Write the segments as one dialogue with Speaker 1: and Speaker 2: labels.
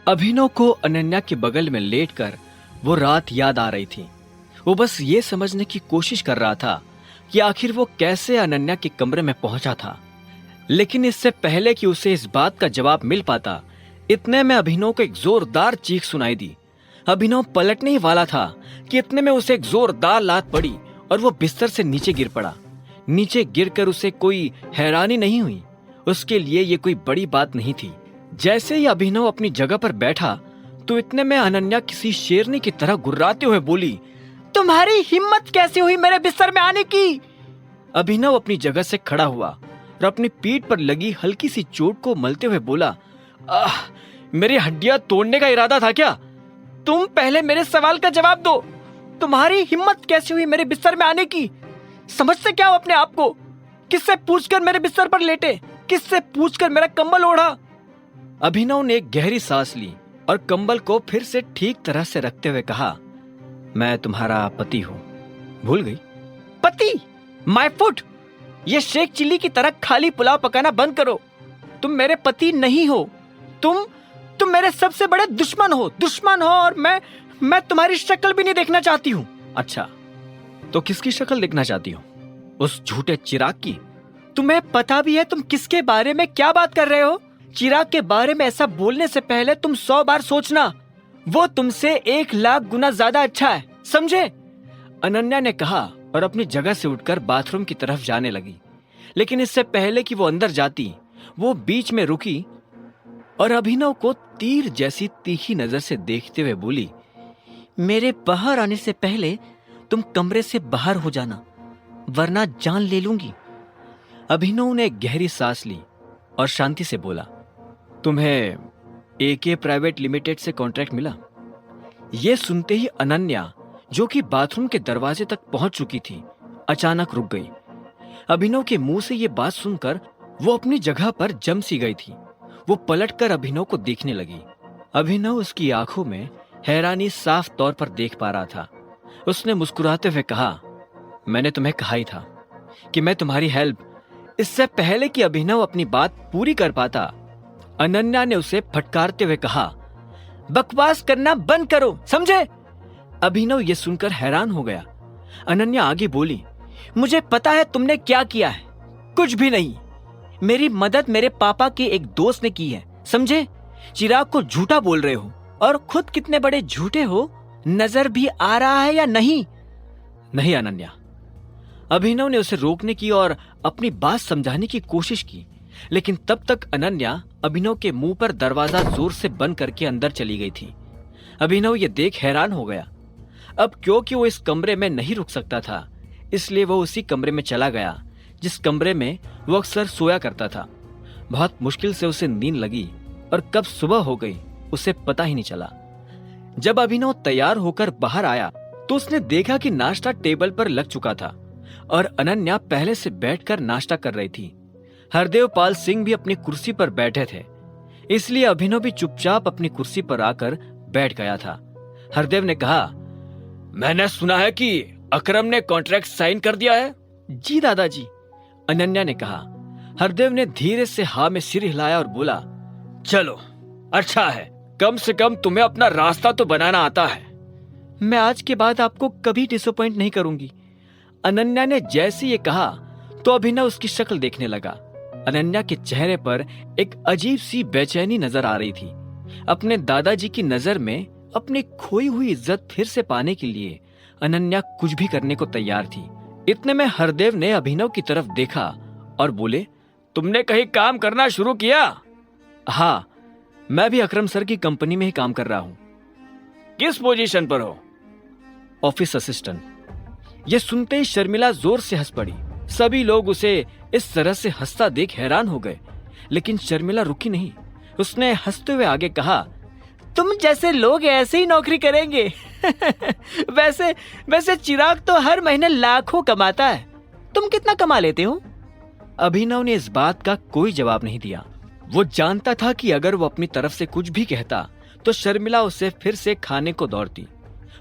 Speaker 1: अभिनव को अनन्या के बगल में लेटकर वो रात याद आ रही थी। वो बस ये समझने की कोशिश कर रहा था कि आखिर वो कैसे अनन्या के कमरे में पहुंचा था। लेकिन इससे पहले कि उसे इस बात का जवाब मिल पाता, इतने में अभिनव को एक जोरदार चीख सुनाई दी। अभिनव पलटने ही वाला था कि इतने में उसे एक जोरदार लात पड़ी और वो बिस्तर से नीचे गिर पड़ा। नीचे गिरकर उसे कोई हैरानी नहीं हुई, उसके लिए ये कोई बड़ी बात नहीं थी। जैसे ही अभिनव अपनी जगह पर बैठा तो इतने में अनन्या किसी शेरनी की तरह गुर्राते हुए बोली, तुम्हारी हिम्मत कैसे हुई मेरे बिस्तर में आने की? अभिनव अपनी जगह से खड़ा हुआ और अपनी पीठ पर लगी हल्की सी चोट को मलते हुए बोला, मेरी हड्डियां तोड़ने का इरादा था क्या? तुम पहले मेरे सवाल का जवाब दो। तुम्हारी हिम्मत कैसे हुई मेरे बिस्तर में आने की? समझते क्या हो अपने आप को? किससे पूछकर मेरे बिस्तर पर लेटे? किससे पूछकर मेरा कंबल ओढ़ा? अभिनव ने एक गहरी सांस ली और कंबल को फिर से ठीक तरह से रखते हुए कहा, मैं तुम्हारा पति हूं, भूल गई? पति? My foot! ये शेख चिल्ली की तरह खाली पुलाव पकाना बंद करो। तुम मेरे पति नहीं हो। तुम मेरे सबसे बड़े दुश्मन हो और मैं तुम्हारी शक्ल भी नहीं देखना चाहती हूँ। अच्छा, तो किसकी शक्ल देखना चाहती हो? उस झूठे चिराग की। तुम्हें पता भी है तुम किसके बारे में क्या बात कर रहे हो? चिराग के बारे में ऐसा बोलने से पहले तुम 100 बार सोचना। वो तुमसे 1,00,000 गुना ज्यादा अच्छा है, समझे? अनन्या ने कहा और अपनी जगह से उठकर बाथरूम की तरफ जाने लगी। लेकिन इससे पहले कि वो अंदर जाती, वो बीच में रुकी और अभिनव को तीर जैसी तीखी नजर से देखते हुए बोली, मेरे बाहर आने से पहले तुम कमरे से बाहर हो जाना, वरना जान ले लूंगी। अभिनव ने गहरी सांस ली और शांति से बोला, तुम्हें एके प्राइवेट लिमिटेड से कॉन्ट्रैक्ट मिला? यह सुनते ही अनन्या, जो कि बाथरूम के दरवाजे तक पहुंच चुकी थी, अचानक रुक गई। अभिनव के मुंह से यह बात सुनकर वो अपनी जगह पर जम सी गई थी। वो पलटकर अभिनव को देखने लगी। अभिनव उसकी आंखों में हैरानी साफ तौर पर देख पा रहा था। उसने मुस्कुराते हुए कहा, मैंने तुम्हें कहा ही था कि मैं तुम्हारी हेल्प। इससे पहले कि अभिनव अपनी बात पूरी कर पाता, अनन्या ने उसे फटकारते हुए कहा, बकवास करना बंद करो, समझे? अभिनव ये सुनकर हैरान हो गया। अनन्या आगे बोली, मुझे पता है तुमने क्या किया है। कुछ भी नहीं। मेरी मदद मेरे पापा के एक दोस्त ने की है, समझे? चिराग को झूठा बोल रहे हो और खुद कितने बड़े झूठे हो, नजर भी आ रहा है या नहीं? नहीं अनन्या। अभिनव ने उसे रोकने की और अपनी बात समझाने की कोशिश की, लेकिन तब तक अनन्या अभिनव के मुंह पर दरवाजा जोर से बंद करके अंदर चली गई थी। अभिनव ये देख हैरान हो गया। अब क्योंकि वो इस कमरे में नहीं रुक सकता था, इसलिए वो उसी कमरे में चला गया जिस कमरे में वो अक्सर सोया करता था। बहुत मुश्किल से उसे नींद लगी और कब सुबह हो गई उसे पता ही नहीं चला। जब अभिनव तैयार होकर बाहर आया तो उसने देखा कि नाश्ता टेबल पर लग चुका था और अनन्या पहले से बैठकर नाश्ता कर रही थी। हरदेव पाल सिंह भी अपनी कुर्सी पर बैठे थे, इसलिए अभिनव भी चुपचाप अपनी कुर्सी पर आकर बैठ गया था। हरदेव ने कहा, मैंने सुना है कि अकरम ने कॉन्ट्रैक्ट साइन कर दिया है। जी दादाजी, अनन्या ने कहा। हरदेव ने धीरे से हाँ में सिर हिलाया और बोला, चलो अच्छा है, कम से कम तुम्हें अपना रास्ता तो बनाना आता है। मैं आज के बाद आपको कभी डिसअपॉइंट नहीं करूंगी। अनन्या ने जैसे ये कहा तो अभिनव उसकी शक्ल देखने लगा। अनन्या के चेहरे पर एक अजीब सी बेचैनी नजर आ रही थी। अपने दादाजी की नजर में अपनी खोई हुई इज्जत फिर से पाने के लिए अनन्या कुछ भी करने को तैयार थी। इतने में हरदेव ने अभिनव की तरफ देखा और बोले, तुमने कहीं काम करना शुरू किया? हाँ, मैं भी अकरम सर की कंपनी में ही काम कर रहा हूँ। किस पोजीशन पर हो? Office assistant. ये सुनते ही शर्मिला जोर से हंस पड़ी। सभी लोग उसे इस तरह से हंसता देख हैरान हो गए, लेकिन शर्मिला रुकी नहीं। उसने हंसते हुए आगे कहा, तुम जैसे लोग ऐसे ही नौकरी करेंगे। वैसे चिराग तो हर महीने लाखों कमाता है, तुम कितना कमा लेते हो? अभिनव ने इस बात का कोई जवाब नहीं दिया। वो जानता था कि अगर वो अपनी तरफ से कुछ भी कहता तो शर्मिला उसे फिर से खाने को दौड़ती,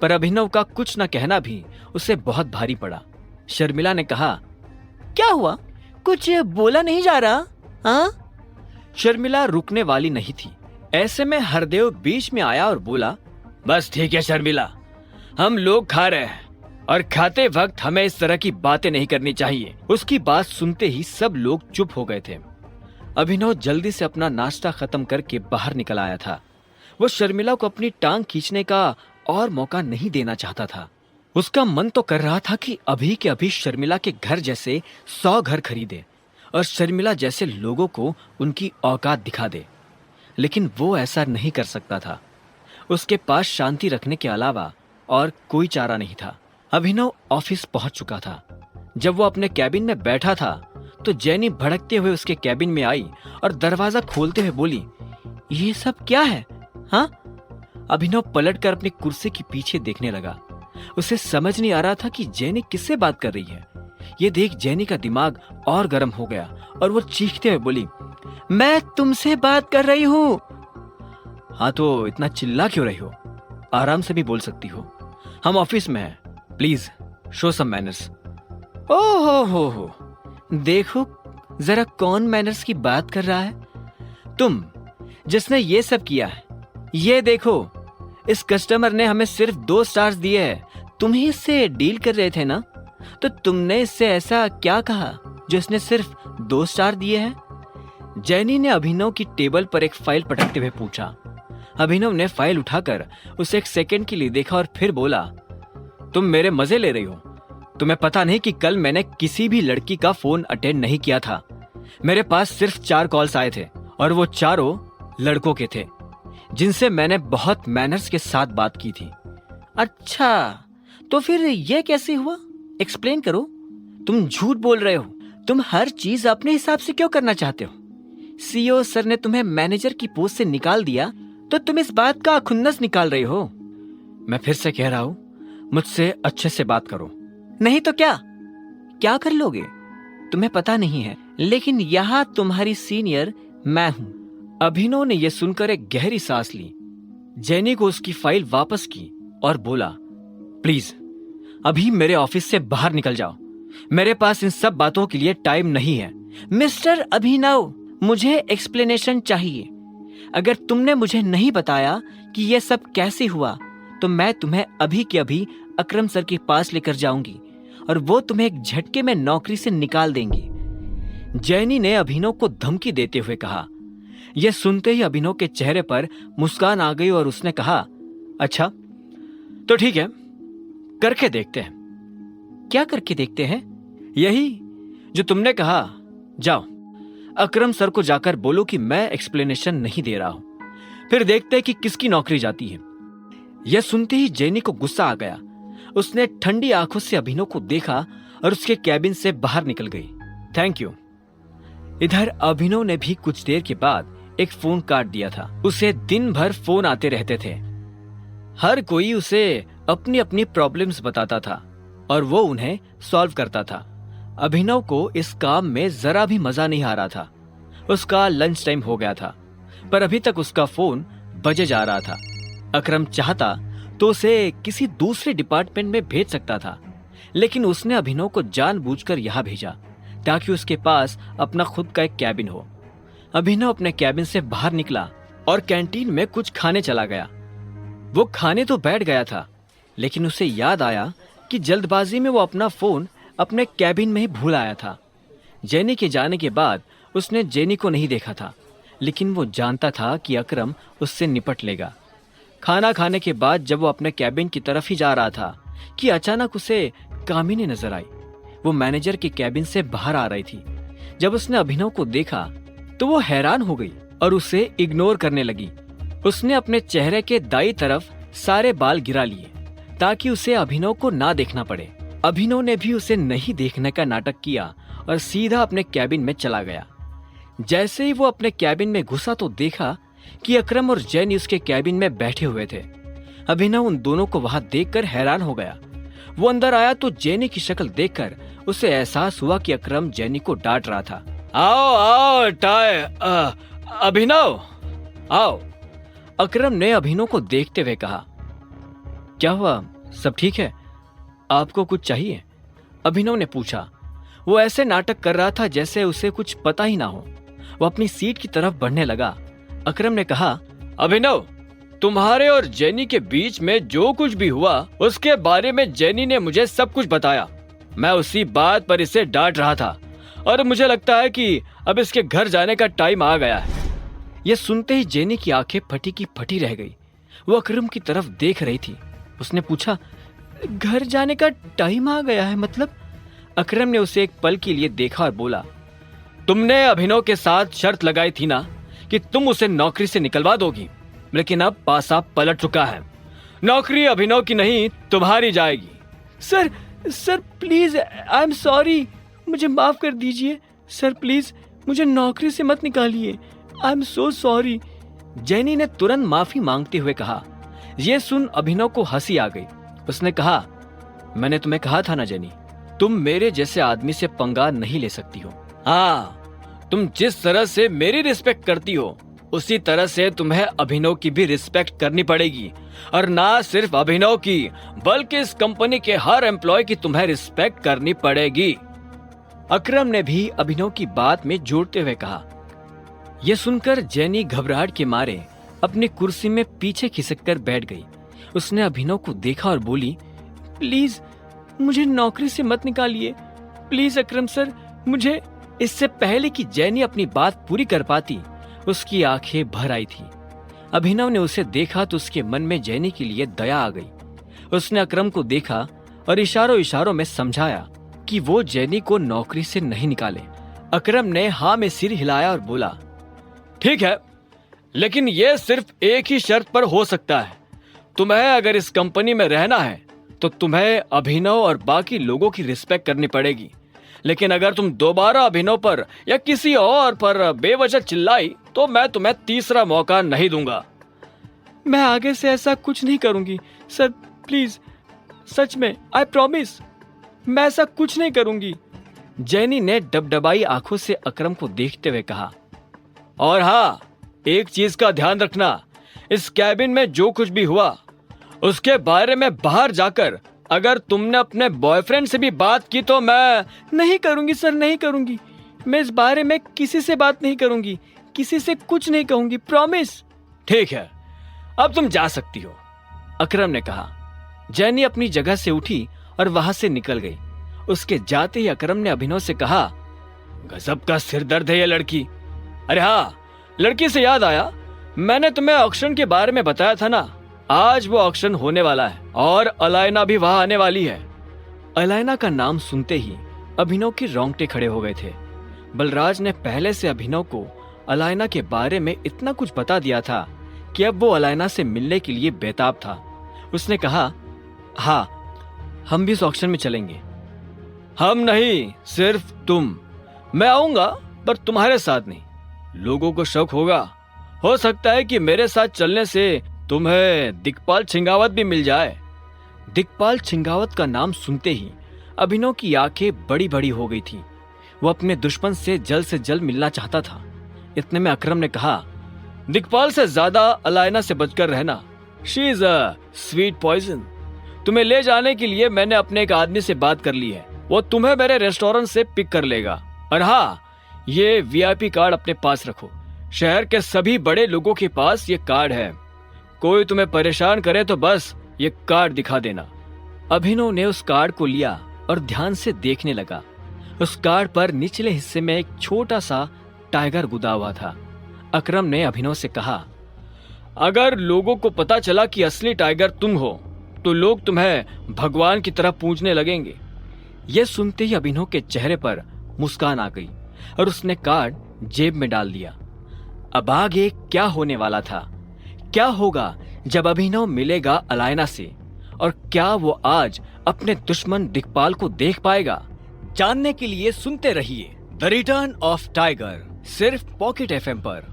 Speaker 1: पर अभिनव का कुछ न कहना भी उसे बहुत भारी पड़ा। शर्मिला ने कहा, क्या हुआ? कुछ बोला नहीं जा रहा? हाँ? शर्मिला रुकने वाली नहीं थी। ऐसे में हरदेव बीच में आया और बोला, बस ठीक है शर्मिला, हम लोग खा रहे हैं और खाते वक्त हमें इस तरह की बातें नहीं करनी चाहिए। उसकी बात सुनते ही सब लोग चुप हो गए थे। अभिनव जल्दी से अपना नाश्ता खत्म करके बाहर निकल आया था। वो शर्मिला को अपनी टांग खींचने का और मौका नहीं देना चाहता था। उसका मन तो कर रहा था कि अभी के अभी शर्मिला के घर जैसे 100 घर खरीदे और शर्मिला जैसे लोगों को उनकी औकात दिखा दे, लेकिन वो ऐसा नहीं कर सकता था। उसके पास शांति रखने के अलावा और कोई चारा नहीं था। अभिनव ऑफिस पहुंच चुका था। जब वो अपने कैबिन में बैठा था तो जेनी भड़कते हुए उसके कैबिन में आई और दरवाजा खोलते हुए बोली, ये सब क्या है? हाँ? अभिनव पलटकर अपनी कुर्सी के पीछे देखने लगा। उसे समझ नहीं आ रहा था कि जेनी किससे बात कर रही है। ये देख जेनी का दिमाग और गर्म हो गया और वो चीखते हुए बोली, मैं तुमसे बात कर रही हूँ। हाँ तो इतना चिल्ला क्यों रही हो? आराम से भी बोल सकती हो। हम ऑफिस में हैं, प्लीज शो सम मैनर्स। ओहो हो, देखो जरा कौन मैनर्स की बात कर रहा है? तुम जिसने ये सब किया है। ये देखो, इस कस्टमर ने हमें सिर्फ 2 स्टार्स दिए हैं। तुम ही इससे डील कर रहे थे ना? तो तुमने इससे ऐसा क्या कहा जो इसने सिर्फ 2 स्टार दिए हैं? जेनी ने अभिनव की टेबल पर एक फाइल पटकते हुए पूछा। अभिनव ने फाइल उठाकर उसे 1 सेकंड के लिए देखा और फिर बोला, तुम मेरे मजे ले रही हो? तुम्हें पता नहीं कि कल मैंने किसी भी लड़की का फोन अटेंड नहीं किया था। मेरे पास सिर्फ 4 कॉल्स आए थे और वो चारों लड़कों के थे जिनसे मैंने बहुत मैनर्स के साथ बात की थी। अच्छा, तो फिर ये कैसे हुआ? एक्सप्लेन करो। तुम झूठ बोल रहे हो। तुम हर चीज अपने हिसाब से क्यों करना चाहते हो? सीईओ सर ने तुम्हें मैनेजर की पोस्ट से निकाल दिया तो तुम इस बात का खुन्नस निकाल रहे हो। मैं फिर से कह रहा हूं, मुझसे अच्छे से बात करो। नहीं तो क्या कर लोगे? तुम्हें पता नहीं है, लेकिन यहाँ तुम्हारी सीनियर मैं हूं। अभिनव ने यह सुनकर एक गहरी सांस ली। जेनी को उसकी फाइल वापस की और बोला, प्लीज अभी मेरे ऑफिस से बाहर निकल जाओ। मेरे पास इन सब बातों के लिए टाइम नहीं है। मिस्टर अभिनव, मुझे एक्सप्लेनेशन चाहिए। अगर तुमने मुझे नहीं बताया कि यह सब कैसे हुआ तो मैं तुम्हें अभी के अभी अकरम सर के पास लेकर जाऊंगी और वो तुम्हें एक झटके में नौकरी से निकाल देंगी। जेनी ने अभिनव को धमकी देते हुए कहा। यह सुनते ही अभिनव के चेहरे पर मुस्कान आ गई और उसने कहा, अच्छा तो ठीक है, करके देखते हैं। क्या करके देखते हैं? यही जो तुमने कहा। जाओ, अकरम सर को जाकर बोलो कि मैं एक्सप्लेनेशन नहीं दे रहा हूं। फिर देखते हैं कि किसकी नौकरी जाती है। यह सुनते ही जेनी को गुस्सा आ गया। उसने ठंडी आंखों से अभिनव को देखा और उसके कैबिन से बाहर निकल गई। Thank you. इधर अभिनव ने भी कुछ देर के बाद एक फोन काट दिया था। उसे दिन भर फोन आते रहते थे। हर कोई उसे अपनी अपनी प्रॉब्लम्स बताता था और वो उन्हें सॉल्व करता था। अभिनव को इस काम में जरा भी मजा नहीं आ रहा था। उसका लंच टाइम हो गया था पर अभी तक उसका फोन बजे जा रहा था। अकरम चाहता तो उसे किसी दूसरे डिपार्टमेंट में भेज सकता था, लेकिन उसने अभिनव को जानबूझकर यहाँ भेजा ताकि उसके पास अपना खुद का एक कैबिन हो। अभिनव अपने कैबिन से बाहर निकला और कैंटीन में कुछ खाने चला गया। वो खाने तो बैठ गया था, लेकिन उसे याद आया कि जल्दबाजी में वो अपना फोन अपने कैबिन में ही भूल आया था। जेनी के जाने के बाद उसने जेनी को नहीं देखा था, लेकिन वो जानता था कि अकरम उससे निपट लेगा। खाना खाने के बाद जब वो अपने कैबिन की तरफ ही जा रहा था कि अचानक उसे कामिनी नजर आई। वो मैनेजर के कैबिन से बाहर आ रही थी। जब उसने अभिनव को देखा तो वो हैरान हो गई और उसे इग्नोर करने लगी। उसने अपने चेहरे के दाईं तरफ सारे बाल गिरा लिए ताकि उसे अभिनव को ना देखना पड़े। अभिनव ने भी उसे नहीं देखने का नाटक किया और सीधा अपने कैबिन में चला गया। जैसे ही वो अपने कैबिन में घुसा तो देखा कि अकरम और जेनी उसके कैबिन में बैठे हुए थे। अभिनव उन दोनों को वहां देखकर हैरान हो गया। वो अंदर आया तो जेनी की शक्ल देखकर उसे एहसास हुआ कि अकरम जेनी को डांट रहा था। आओ आओ टाय अभिनव आओ। अकरम ने अभिनव को देखते हुए कहा, क्या हुआ, सब ठीक है? आपको कुछ चाहिए? अभिनव ने पूछा। वो ऐसे नाटक कर रहा था जैसे उसे कुछ पता ही ना हो। वो अपनी सीट की तरफ बढ़ने लगा। अकरम ने कहा, अभिनव, तुम्हारे और जेनी के बीच में जो कुछ भी हुआ उसके बारे में जेनी ने मुझे सब कुछ बताया। मैं उसी बात पर इसे डांट रहा था और मुझे लगता है कि अब इसके घर जाने का टाइम आ गया है। यह सुनते ही जेनी की आंखें फटी की फटी रह गई। वो अकरम की तरफ देख रही थी। उसने पूछा, घर जाने का टाइम आ गया है मतलब? अकरम ने उसे एक पल के लिए देखा और बोला, तुमने अभिनव के साथ शर्त लगाई थी ना कि तुम उसे नौकरी से निकलवा दोगी, लेकिन अब पासा पलट चुका है। नौकरी अभिनव की नहीं, तुम्हारी जाएगी। Sir please, I am sorry, मुझे माफ कर दीजिए सर, प्लीज मुझे नौकरी से मत निकालिए, I am so sorry. Jenny ने तुरंत माफी मांगते हुए कहा। यह सुन अभिनव को हंसी आ गई। उसने कहा, मैंने तुम्हें कहा था ना जेनी, तुम मेरे जैसे आदमी से पंगा नहीं ले सकती हो। हाँ, तुम जिस तरह से मेरी रिस्पेक्ट करती हो उसी तरह से तुम्हें अभिनव की भी रिस्पेक्ट करनी पड़ेगी, और ना सिर्फ अभिनव की बल्कि इस कंपनी के हर एम्प्लॉय की तुम्हें रिस्पेक्ट करनी पड़ेगी। अकरम ने भी अभिनव की बात में जोड़ते हुए कहा। यह सुनकर जेनी घबराहट के मारे अपनी कुर्सी में पीछे खिसक कर बैठ गई। उसने अभिनव को देखा और बोली, प्लीज मुझे नौकरी से मत निकालिए, प्लीज अकरम सर, मुझे। इससे पहले कि जेनी अपनी बात पूरी कर पाती उसकी आंखें भर आई थी। अभिनव ने उसे देखा तो उसके मन में जेनी के लिए दया आ गई। उसने अकरम को देखा और इशारों इशारों में समझाया कि वो जेनी को नौकरी से नहीं निकाले। अकरम ने हाँ में सिर हिलाया और बोला, ठीक है, लेकिन यह सिर्फ एक ही शर्त पर हो सकता है। तुम्हें अगर इस कंपनी में रहना है तो तुम्हें अभिनव और बाकी लोगों की रिस्पेक्ट करनी पड़ेगी, लेकिन अगर तुम दोबारा अभिनव पर या किसी और पर बेवजह चिल्लाई तो मैं तुम्हें तीसरा मौका नहीं दूंगा। मैं आगे से ऐसा कुछ नहीं करूंगी सर, प्लीज, सच में, आई प्रॉमिस, मैं ऐसा कुछ नहीं करूंगी। जेनी ने डबडबाई आंखों से अकरम को देखते हुए कहा। और हाँ, एक चीज का ध्यान रखना, इस कैबिन में जो कुछ भी हुआ उसके बारे में बाहर जाकर अगर तुमने अपने बॉयफ्रेंड से भी बात की तो मैं नहीं करूंगी सर, नहीं करूंगी। मैं इस बारे में किसी से बात नहीं करूंगी, किसी से कुछ नहीं कहूंगी, प्रॉमिस। ठीक है, अब तुम जा सकती हो, अकरम ने कहा। जेनी अपनी जगह से उठी और वहां से निकल गई। उसके जाते ही अकरम ने अभिनव से कहा, गजब का सिरदर्द है ये लड़की। अरे हाँ, लड़की से याद आया, मैंने तुम्हें ऑक्शन के बारे में बताया था ना, आज वो ऑक्शन होने वाला है और अलायना भी वहां आने वाली है। अलायना का नाम सुनते ही अभिनव के रोंगटे खड़े हो गए थे। बलराज ने पहले से अभिनव को अलायना के बारे में इतना कुछ बता दिया था कि अब वो अलायना से मिलने के लिए बेताब था। उसने कहा, हाँ, हम भी इस ऑक्शन में चलेंगे। हम नहीं, सिर्फ तुम। मैं आऊंगा पर तुम्हारे साथ नहीं। लोगों को शक होगा, हो सकता है कि मेरे साथ चलने से तुम्हें दिक्पाल छिंगावत भी मिल जाए। दिक्पाल छिंगावत का नाम सुनते ही अभिनव की आंखें बड़ी बड़ी हो गई थी। वो अपने दुश्मन से जल्द मिलना चाहता था। इतने में अकरम ने कहा, दिक्पाल से ज्यादा अलायना से बचकर रहना, she is a sweet poison. तुम्हें ले जाने के लिए मैंने अपने एक आदमी से बात कर ली है, वो तुम्हें मेरे रेस्टोरेंट से पिक कर लेगा। और हाँ, ये वीआईपी कार्ड अपने पास रखो, शहर के सभी बड़े लोगों के पास ये कार्ड है। कोई तुम्हें परेशान करे तो बस ये कार्ड दिखा देना। अभिनव ने उस कार्ड को लिया और ध्यान से देखने लगा। उस कार्ड पर निचले हिस्से में एक छोटा सा टाइगर गुदा हुआ था। अकरम ने अभिनव से कहा, अगर लोगों को पता चला कि असली टाइगर तुम हो तो लोग तुम्हें भगवान की तरह पूजने लगेंगे। यह सुनते ही अभिनव के चेहरे पर मुस्कान आ गई और उसने कार्ड जेब में डाल दिया। अब आगे क्या होने वाला था? क्या होगा जब अभिनव मिलेगा अलायना से, और क्या वो आज अपने दुश्मन दिक्पाल को देख पाएगा? जानने के लिए सुनते रहिए द रिटर्न ऑफ टाइगर, सिर्फ पॉकेट एफएम पर।